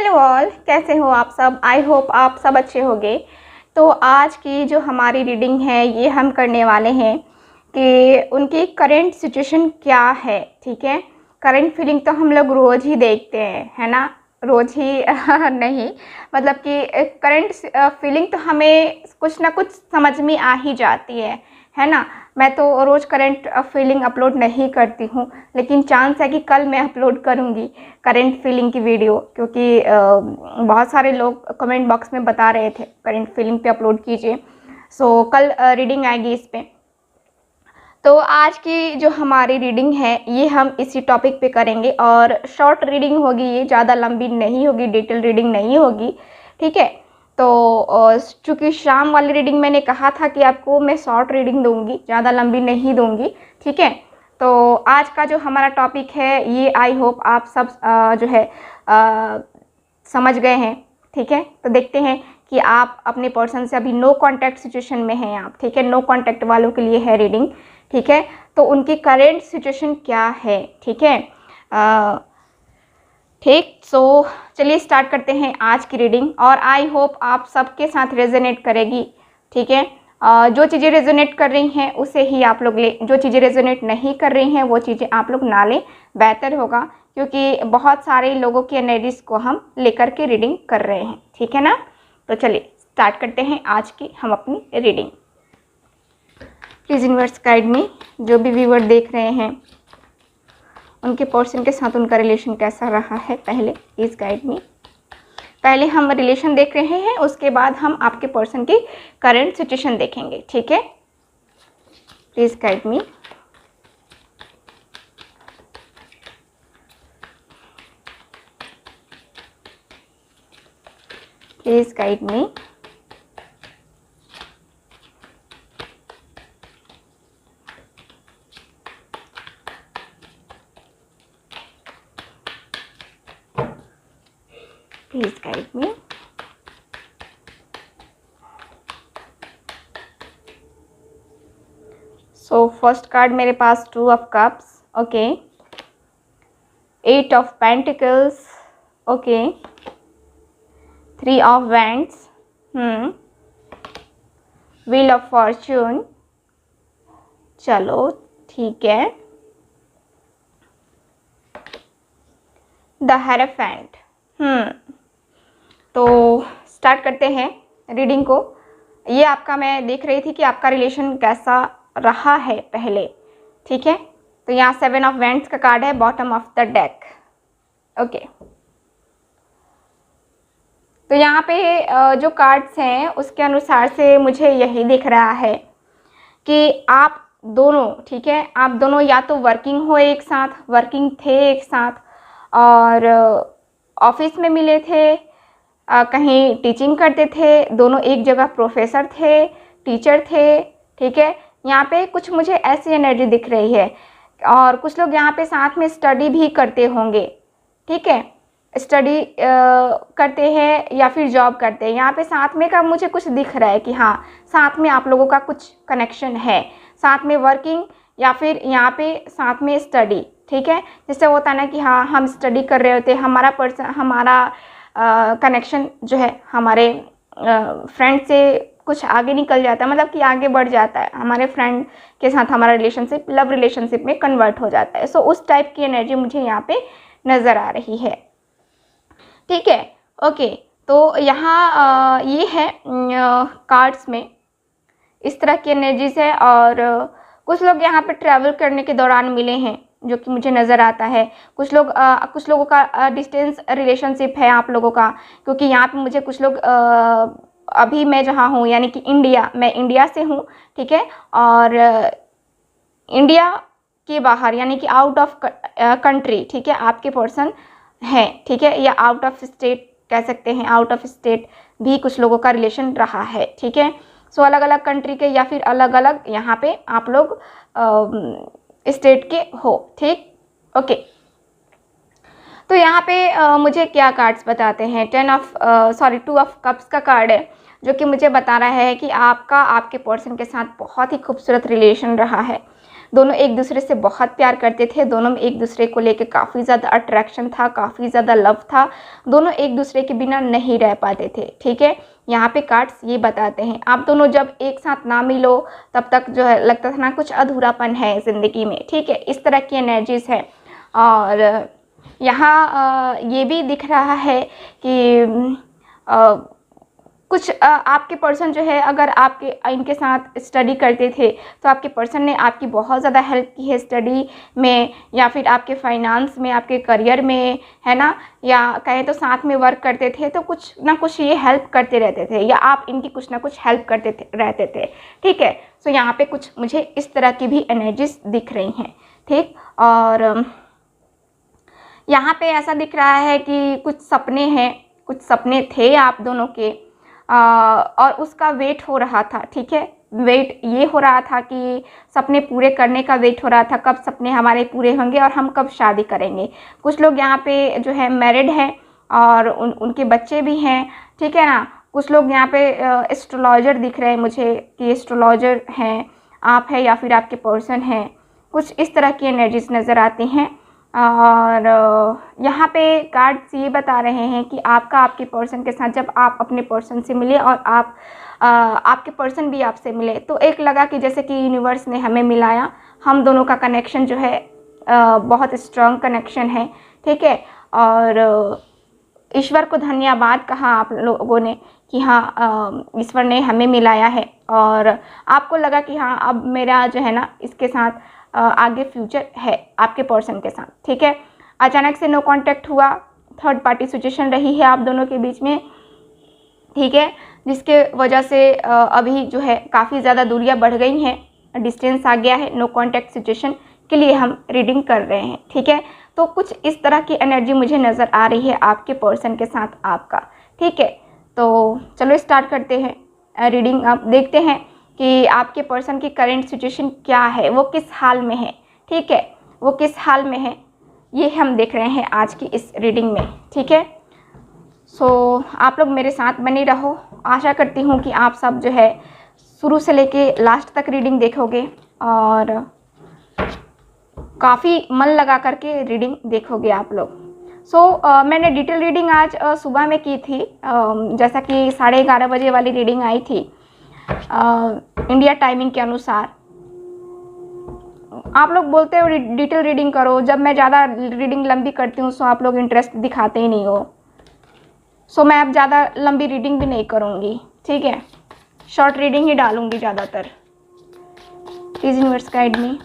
Hello all, कैसे हो आप सब। आई होप आप सब अच्छे होंगे। तो आज की जो हमारी रीडिंग है ये हम करने वाले हैं कि उनकी करंट सिचुएशन क्या है। ठीक है, करंट फीलिंग तो हम लोग रोज़ ही देखते हैं, है ना। रोज़ ही नहीं, मतलब कि करंट फीलिंग तो हमें कुछ ना कुछ समझ में आ ही जाती है ना। मैं तो रोज़ करंट फीलिंग अपलोड नहीं करती हूँ, लेकिन चांस है कि कल मैं अपलोड करूँगी करंट फीलिंग की वीडियो, क्योंकि बहुत सारे लोग कमेंट बॉक्स में बता रहे थे करंट फीलिंग पे अपलोड कीजिए। सो कल रीडिंग आएगी इस पे। तो आज की जो हमारी रीडिंग है ये हम इसी टॉपिक पे करेंगे और शॉर्ट रीडिंग होगी, ये ज़्यादा लंबी नहीं होगी, डिटेल रीडिंग नहीं होगी। ठीक है, तो चूँकि शाम वाली रीडिंग मैंने कहा था कि आपको मैं शॉर्ट रीडिंग दूंगी, ज़्यादा लंबी नहीं दूंगी। ठीक है, तो आज का जो हमारा टॉपिक है ये आई होप आप सब जो है समझ गए हैं। ठीक है, तो देखते हैं कि आप अपने पर्सन से अभी नो कांटेक्ट सिचुएशन में हैं आप। ठीक है, नो कांटेक्ट वालों के लिए है रीडिंग। ठीक है, तो उनकी करेंट सिचुएशन क्या है। ठीक है, ठीक, सो चलिए स्टार्ट करते हैं आज की रीडिंग और आई होप आप सबके साथ रेजोनेट करेगी। ठीक है, जो चीज़ें रेजोनेट कर रही हैं उसे ही आप लोग ले, जो चीज़ें रेजोनेट नहीं कर रही हैं वो चीज़ें आप लोग ना लें, बेहतर होगा, क्योंकि बहुत सारे लोगों की एनर्जीज को हम लेकर के रीडिंग कर रहे हैं। ठीक है ना, तो चलिए स्टार्ट करते हैं आज की हम अपनी रीडिंग। प्लीज़ यूनिवर्स गाइड में जो भी व्यूअर देख रहे हैं उनके पर्सन के साथ उनका रिलेशन कैसा रहा है, पहले प्लीज़ गाइड मी। पहले हम रिलेशन देख रहे हैं, उसके बाद हम आपके पर्सन की करंट सिचुएशन देखेंगे। ठीक है, please guide me. Please guide me. Please guide me. So first card मेरे पास 2 of cups, okay, 8 of pentacles, okay, 3 of wands, wheel of Fortune, चलो ठीक है, द हेरोफेंट। तो स्टार्ट करते हैं रीडिंग को। ये आपका, मैं देख रही थी कि आपका रिलेशन कैसा रहा है पहले। ठीक है, तो यहाँ 7 ऑफ वैंड्स का कार्ड है bottom of the deck. Okay, तो यहाँ पे जो कार्ड्स हैं उसके अनुसार से मुझे यही दिख रहा है कि आप दोनों, ठीक है, आप दोनों या तो वर्किंग हो एक साथ, वर्किंग थे एक साथ और ऑफिस में मिले थे, कहीं टीचिंग करते थे, दोनों एक जगह प्रोफेसर थे, टीचर थे। ठीक है, यहाँ पे कुछ मुझे ऐसी एनर्जी दिख रही है और कुछ लोग यहाँ पे साथ में स्टडी भी करते होंगे। ठीक है, स्टडी करते हैं या फिर जॉब करते हैं, यहाँ पे साथ में का मुझे कुछ दिख रहा है कि हाँ साथ में आप लोगों का कुछ कनेक्शन है, साथ में वर्किंग या फिर यहाँ पे साथ में स्टडी। ठीक है, जिससे होता है ना कि हाँ हम स्टडी कर रहे होते हैं, हमारा पर्सन, हमारा कनेक्शन जो है हमारे फ्रेंड से कुछ आगे निकल जाता है, मतलब कि आगे बढ़ जाता है, हमारे फ्रेंड के साथ हमारा रिलेशनशिप लव रिलेशनशिप में कन्वर्ट हो जाता है। सो उस टाइप की एनर्जी मुझे यहाँ पे नज़र आ रही है। ठीक है, ओके, तो यहाँ ये है कार्ड्स में इस तरह की एनर्जीज है और कुछ लोग यहाँ पे ट्रैवल करने के दौरान मिले हैं जो कि मुझे नज़र आता है। कुछ लोगों का डिस्टेंस रिलेशनशिप है आप लोगों का, क्योंकि यहाँ पे मुझे कुछ लोग अभी मैं जहाँ हूँ यानी कि इंडिया, मैं इंडिया से हूँ। ठीक है, और इंडिया के बाहर यानी कि आउट ऑफ कंट्री, ठीक है, आपके पर्सन है। ठीक है, या आउट ऑफ स्टेट कह सकते हैं, आउट ऑफ स्टेट भी कुछ लोगों का रिलेशन रहा है। ठीक है, सो अलग अलग कंट्री के या फिर अलग अलग यहाँ पे आप लोग स्टेट के हो। ठीक, ओके, तो यहाँ पे मुझे क्या कार्ड्स बताते हैं, 2 ऑफ कप्स का कार्ड है जो कि मुझे बता रहा है कि आपका आपके पर्सन के साथ बहुत ही खूबसूरत रिलेशन रहा है। दोनों एक दूसरे से बहुत प्यार करते थे, दोनों में एक दूसरे को लेके काफ़ी ज़्यादा अट्रैक्शन था, काफ़ी ज़्यादा लव था, दोनों एक दूसरे के बिना नहीं रह पाते थे। ठीक है, यहाँ पे कार्ड्स ये बताते हैं आप दोनों जब एक साथ ना मिलो तब तक जो है लगता था ना कुछ अधूरापन है ज़िंदगी में। ठीक है, इस तरह की एनर्जीज़ है। और यहाँ ये भी दिख रहा है कि कुछ आपके पर्सन जो है अगर आपके इनके साथ स्टडी करते थे तो आपके पर्सन ने आपकी बहुत ज़्यादा हेल्प की है स्टडी में, या फिर आपके फाइनेंस में, आपके करियर में, है ना, या कहें तो साथ में वर्क करते थे तो कुछ ना कुछ ये हेल्प करते रहते थे, या आप इनकी कुछ ना कुछ हेल्प करते रहते थे। ठीक है, सो यहाँ पे कुछ मुझे इस तरह की भी एनर्जीज दिख रही हैं। ठीक, और यहाँ पे ऐसा दिख रहा है कि कुछ सपने हैं, कुछ सपने थे आप दोनों के, और उसका वेट हो रहा था। ठीक है, वेट ये हो रहा था कि सपने पूरे करने का वेट हो रहा था, कब सपने हमारे पूरे होंगे और हम कब शादी करेंगे। कुछ लोग यहाँ पे जो है मैरिड हैं और उनके बच्चे भी हैं। ठीक है ना, कुछ लोग यहाँ पे एस्ट्रोलॉजर दिख रहे हैं मुझे कि एस्ट्रोलॉजर हैं आप, है या फिर आपके पर्सन हैं, कुछ इस तरह की एनर्जीज नज़र आती हैं। और यहाँ पे कार्ड्स ये बता रहे हैं कि आपका आपके पर्सन के साथ जब आप अपने पर्सन से मिले और आपके पर्सन भी आपसे मिले तो एक लगा कि जैसे कि यूनिवर्स ने हमें मिलाया, हम दोनों का कनेक्शन जो है बहुत स्ट्रॉन्ग कनेक्शन है। ठीक है, और ईश्वर को धन्यवाद कहा आप लोगों ने कि हाँ ईश्वर ने हमें मिलाया है, और आपको लगा कि हाँ अब मेरा जो है ना इसके साथ आगे फ्यूचर है आपके पर्सन के साथ। ठीक है, अचानक से नो कांटेक्ट हुआ, थर्ड पार्टी सिचुएशन रही है आप दोनों के बीच में। ठीक है, जिसके वजह से अभी जो है काफ़ी ज़्यादा दूरियां बढ़ गई हैं, डिस्टेंस आ गया है, नो कांटेक्ट सिचुएशन के लिए हम रीडिंग कर रहे हैं। ठीक है, तो कुछ इस तरह की एनर्जी मुझे नज़र आ रही है आपके पर्सन के साथ आपका। ठीक है, तो चलो स्टार्ट करते हैं रीडिंग। आप देखते हैं कि आपके पर्सन की करेंट सिचुएशन क्या है, वो किस हाल में है। ठीक है, वो किस हाल में है ये हम देख रहे हैं आज की इस रीडिंग में। ठीक है, सो आप लोग मेरे साथ बने रहो। आशा करती हूँ कि आप सब जो है शुरू से लेके लास्ट तक रीडिंग देखोगे और काफ़ी मन लगा करके रीडिंग देखोगे आप लोग। मैंने डिटेल रीडिंग आज सुबह में की थी, जैसा कि 11:30 बजे वाली रीडिंग आई थी इंडिया टाइमिंग के अनुसार। आप लोग बोलते हो डिटेल रीडिंग करो, जब मैं ज़्यादा रीडिंग लंबी करती हूँ तो आप लोग इंटरेस्ट दिखाते ही नहीं हो। मैं अब ज़्यादा लंबी रीडिंग भी नहीं करूँगी। ठीक है, शॉर्ट रीडिंग ही डालूँगी ज़्यादातर। Please universe guide me,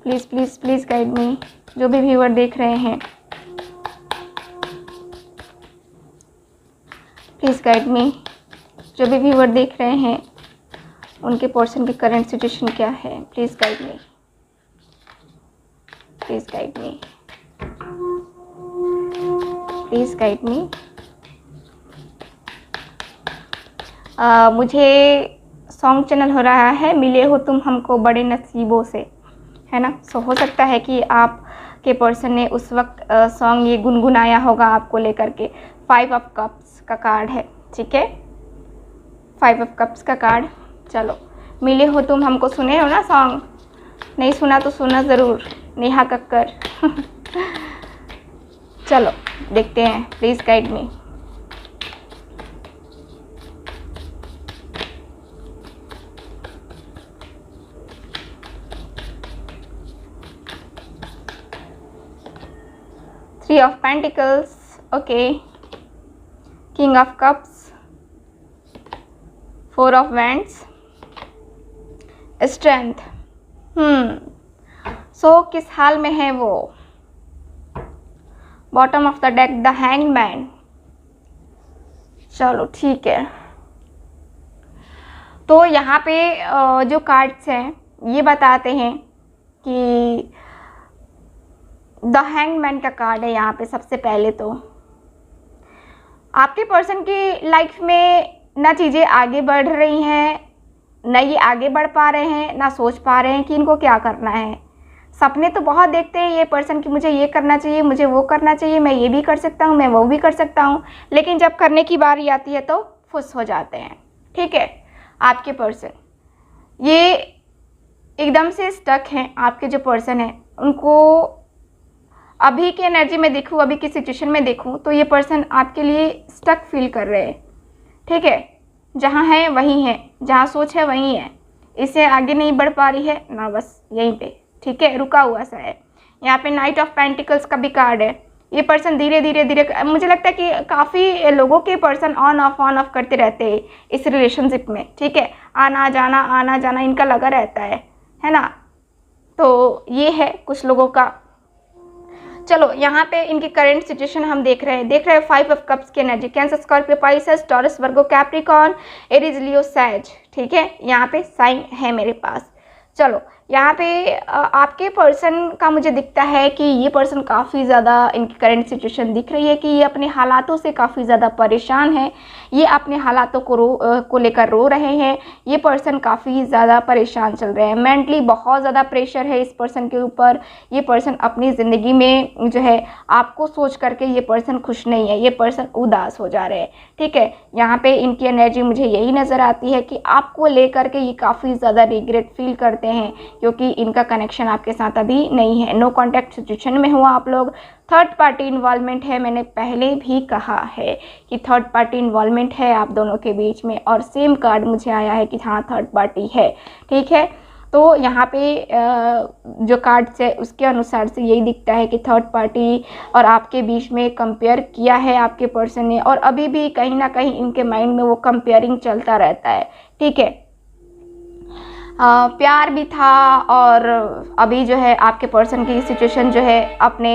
please please please guide me. जो भी व्यूअर देख रहे हैं प्लीज़ गाइड मी। जो भी व्यूअर देख रहे हैं उनके पर्सन की करंट सिचुएशन क्या है, please guide me, please guide me, please guide me. मुझे सॉन्ग चैनल हो रहा है मिले हो तुम हमको बड़े नसीबों से, है ना। हो सकता है कि आपके पर्सन ने उस वक्त सॉन्ग ये गुनगुनाया होगा आपको लेकर के। 5 ऑफ कप्स का कार्ड है। ठीक है, 5 ऑफ कप्स का कार्ड। चलो, मिले हो तुम हमको, सुने हो ना सॉन्ग? नहीं सुना तो सुना ज़रूर, नेहा कक्कर। चलो देखते हैं, please guide me. Three of Pentacles, okay. King of Cups, 4 of Wands, Strength. किस हाल में है वो? Bottom of the deck, the hangman. चलो ठीक है, तो यहाँ पे जो कार्ड्स हैं ये बताते हैं कि द हैंगमैन का कार्ड है यहाँ पे। सबसे पहले तो आपके पर्सन की लाइफ में ना चीज़ें आगे बढ़ रही हैं, ना ये आगे बढ़ पा रहे हैं, ना सोच पा रहे हैं कि इनको क्या करना है। सपने तो बहुत देखते हैं ये पर्सन कि मुझे ये करना चाहिए, मुझे वो करना चाहिए, मैं ये भी कर सकता हूँ, मैं वो भी कर सकता हूँ, लेकिन जब करने की बारी आती है तो फुस हो जाते हैं। ठीक है, आपके पर्सन ये एकदम से स्टक हैं। आपके जो पर्सन है उनको अभी की एनर्जी में देखूँ, अभी की सिचुएशन में देखूँ तो ये पर्सन आपके लिए स्टक फील कर रहे हैं, ठीक है। जहाँ है वहीं है, जहाँ सोच है वहीं है, इससे आगे नहीं बढ़ पा रही है ना, बस यहीं पे, ठीक है, रुका हुआ सा है। यहाँ पे नाइट ऑफ पेंटिकल्स का भी कार्ड है। ये पर्सन धीरे धीरे मुझे लगता है कि काफ़ी लोगों के पर्सन ऑन ऑफ करते रहते हैं इस रिलेशनशिप में, ठीक है। आना जाना इनका लगा रहता है ना। तो ये है कुछ लोगों का। चलो यहाँ पे इनकी करंट सिचुएशन हम देख रहे हैं 5 ऑफ कप्स की energy. Cancer, Scorpio, Pisces, Taurus, Virgo, Capricorn, Aries, Leo, Sag, ठीक है। यहाँ पे साइन है मेरे पास। चलो यहाँ पे आपके पर्सन का मुझे दिखता है कि ये पर्सन काफ़ी ज़्यादा, इनकी करंट सिचुएशन दिख रही है कि ये अपने हालातों से काफ़ी ज़्यादा परेशान है। ये अपने हालातों को लेकर रो रहे हैं। ये पर्सन काफ़ी ज़्यादा परेशान चल रहे हैं। मेंटली बहुत ज़्यादा प्रेशर है इस पर्सन के ऊपर। ये पर्सन अपनी ज़िंदगी में जो है आपको सोच करके ये पर्सन खुश नहीं है, ये पर्सन उदास हो जा रहे हैं, ठीक है। यहाँ पे इनकी एनर्जी मुझे यही नज़र आती है कि आपको लेकर के ये काफ़ी ज़्यादा रिग्रेट फील करते हैं, क्योंकि इनका कनेक्शन आपके साथ अभी नहीं है। नो कॉन्टैक्ट सिचुएशन में हुआ आप लोग। थर्ड पार्टी इन्वॉल्वमेंट है, मैंने पहले भी कहा है कि थर्ड पार्टी इन्वॉल्वमेंट है आप दोनों के बीच में, और सेम कार्ड मुझे आया है कि हाँ थर्ड पार्टी है, ठीक है। तो यहाँ पे जो कार्ड्स है उसके अनुसार से यही दिखता है कि थर्ड पार्टी और आपके बीच में कंपेयर किया है आपके पर्सन ने, और अभी भी कहीं ना कहीं इनके माइंड में वो कंपेयरिंग चलता रहता है, ठीक है। प्यार भी था, और अभी जो है आपके पर्सन की सिचुएशन जो है अपने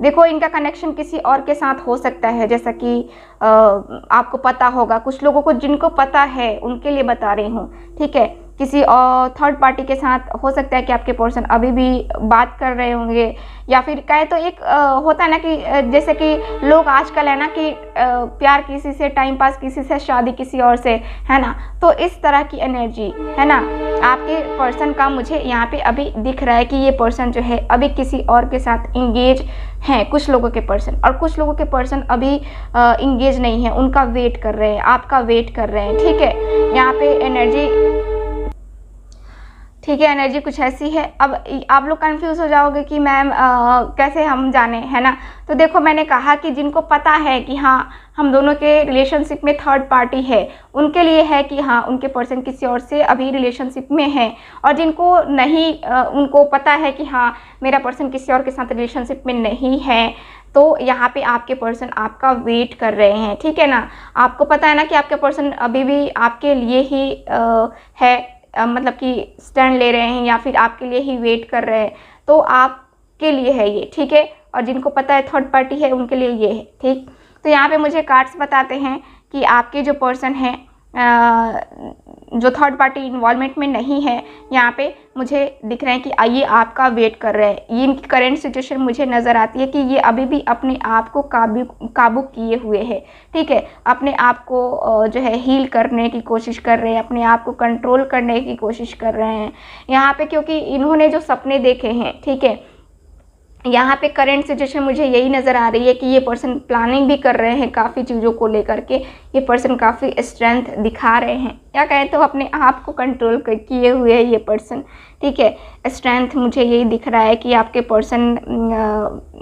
देखो इनका कनेक्शन किसी और के साथ हो सकता है, जैसा कि आपको पता होगा। कुछ लोगों को जिनको पता है उनके लिए बता रही हूँ, ठीक है। किसी और थर्ड पार्टी के साथ हो सकता है कि आपके पर्सन अभी भी बात कर रहे होंगे, या फिर कहे तो एक होता है ना कि जैसे कि लोग आजकल है ना कि प्यार किसी से, टाइम पास किसी से, शादी किसी और से, है ना। तो इस तरह की एनर्जी है ना आपके पर्सन का मुझे यहाँ पे अभी दिख रहा है कि ये पर्सन जो है अभी किसी और के साथ इंगेज हैं, कुछ लोगों के पर्सन, और कुछ लोगों के पर्सन अभी इंगेज नहीं है, उनका वेट कर रहे हैं, आपका वेट कर रहे हैं, ठीक है। यहाँ पे एनर्जी, ठीक है, एनर्जी कुछ ऐसी है। अब आप लोग कंफ्यूज हो जाओगे कि मैम कैसे हम जाने, है ना। तो देखो मैंने कहा कि जिनको पता है कि हाँ हम दोनों के रिलेशनशिप में थर्ड पार्टी है, उनके लिए है कि हाँ उनके पर्सन किसी और से अभी रिलेशनशिप में है, और जिनको नहीं उनको पता है कि हाँ मेरा पर्सन किसी और के साथ रिलेशनशिप में नहीं है, तो यहाँ पे आपके पर्सन आपका वेट कर रहे हैं, ठीक है ना। आपको पता है ना कि आपके पर्सन अभी भी आपके लिए ही है, मतलब कि स्टैंड ले रहे हैं, या फिर आपके लिए ही वेट कर रहे हैं, तो आपके लिए है ये, ठीक है। और जिनको पता है थर्ड पार्टी है उनके लिए ये है, ठीक। तो यहाँ पे मुझे कार्ड्स बताते हैं कि आपके जो पर्सन है जो थर्ड पार्टी इन्वॉल्वमेंट में नहीं है, यहाँ पे मुझे दिख रहे हैं कि ये आपका वेट कर रहे हैं। ये इनकी करेंट सिचुएशन मुझे नज़र आती है कि ये अभी भी अपने आप को काबू किए हुए हैं, ठीक है। अपने आप को जो है हील करने की कोशिश कर रहे हैं, अपने आप को कंट्रोल करने की कोशिश कर रहे हैं यहाँ पे, क्योंकि इन्होंने जो सपने देखे हैं, ठीक है। यहाँ पे करंट सिचुएशन मुझे यही नज़र आ रही है कि ये पर्सन प्लानिंग भी कर रहे हैं काफ़ी चीज़ों को लेकर के। ये पर्सन काफ़ी स्ट्रेंथ दिखा रहे हैं, या कहें तो अपने आप को कंट्रोल किए हुए है ये पर्सन, ठीक है। स्ट्रेंथ मुझे यही दिख रहा है कि आपके पर्सन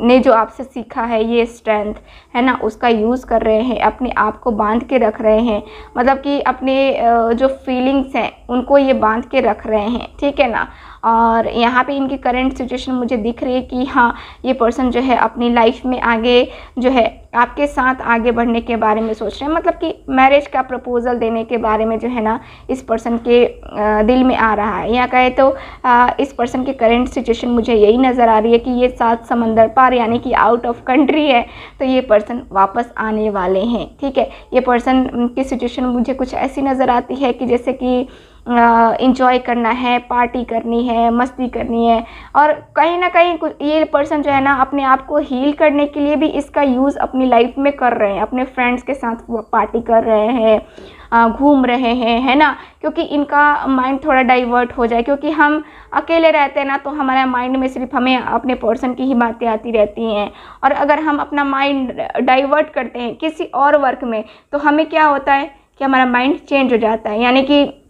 ने जो आपसे सीखा है ये स्ट्रेंथ है ना, उसका यूज़ कर रहे हैं, अपने आप को बांध के रख रहे हैं, मतलब कि अपने जो फीलिंग्स हैं उनको ये बांध के रख रहे हैं, ठीक है ना। और यहाँ पे इनकी करंट सिचुएशन मुझे दिख रही है कि हाँ ये पर्सन जो है अपनी लाइफ में आगे जो है आपके साथ आगे बढ़ने के बारे में सोच रहे हैं, मतलब कि मैरिज का प्रपोजल देने के बारे में जो है ना इस पर्सन के दिल में आ रहा है। या कहे तो इस पर्सन की करंट सिचुएशन मुझे यही नज़र आ रही है कि ये 7 समंदर पार यानी कि आउट ऑफ कंट्री है, तो ये पर्सन वापस आने वाले हैं, ठीक है। ये पर्सन की सिचुएशन मुझे कुछ ऐसी नज़र आती है कि जैसे कि इंजॉय करना है, पार्टी करनी है, मस्ती करनी है, और कहीं ना कहीं ये पर्सन जो है ना अपने आप को हील करने के लिए भी इसका यूज़ अपनी लाइफ में कर रहे हैं। अपने फ्रेंड्स के साथ पार्टी कर रहे हैं, घूम रहे हैं, है ना, क्योंकि इनका माइंड थोड़ा डाइवर्ट हो जाए। क्योंकि हम अकेले रहते हैं ना तो हमारा माइंड में सिर्फ हमें अपने पर्सन की ही बातें आती रहती हैं, और अगर हम अपना माइंड डाइवर्ट करते हैं किसी और वर्क में तो हमें क्या होता है कि हमारा माइंड चेंज हो जाता है, यानी कि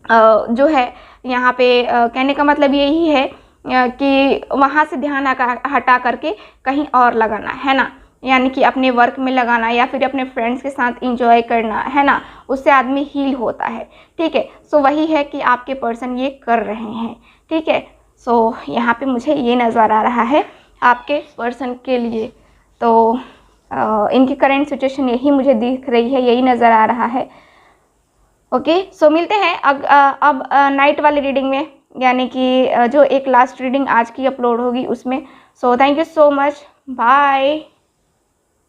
जो है यहाँ पे कहने का मतलब यही है कि वहाँ से ध्यान हटा करके कहीं और लगाना है ना, यानी कि अपने वर्क में लगाना या फिर अपने फ्रेंड्स के साथ इंजॉय करना है ना, उससे आदमी हील होता है। ठीक है, सो वही है कि आपके पर्सन ये कर रहे हैं। ठीक है, सो यहाँ पे मुझे ये नज़र आ रहा है आपके पर्सन के लिए। तो इनकी करेंट सिचुएशन यही मुझे दिख रही है, यही नज़र आ रहा है। ओके, सो मिलते हैं अब नाइट वाली रीडिंग में, यानी कि जो एक लास्ट रीडिंग आज की अपलोड होगी उसमें। So thank you so much, bye.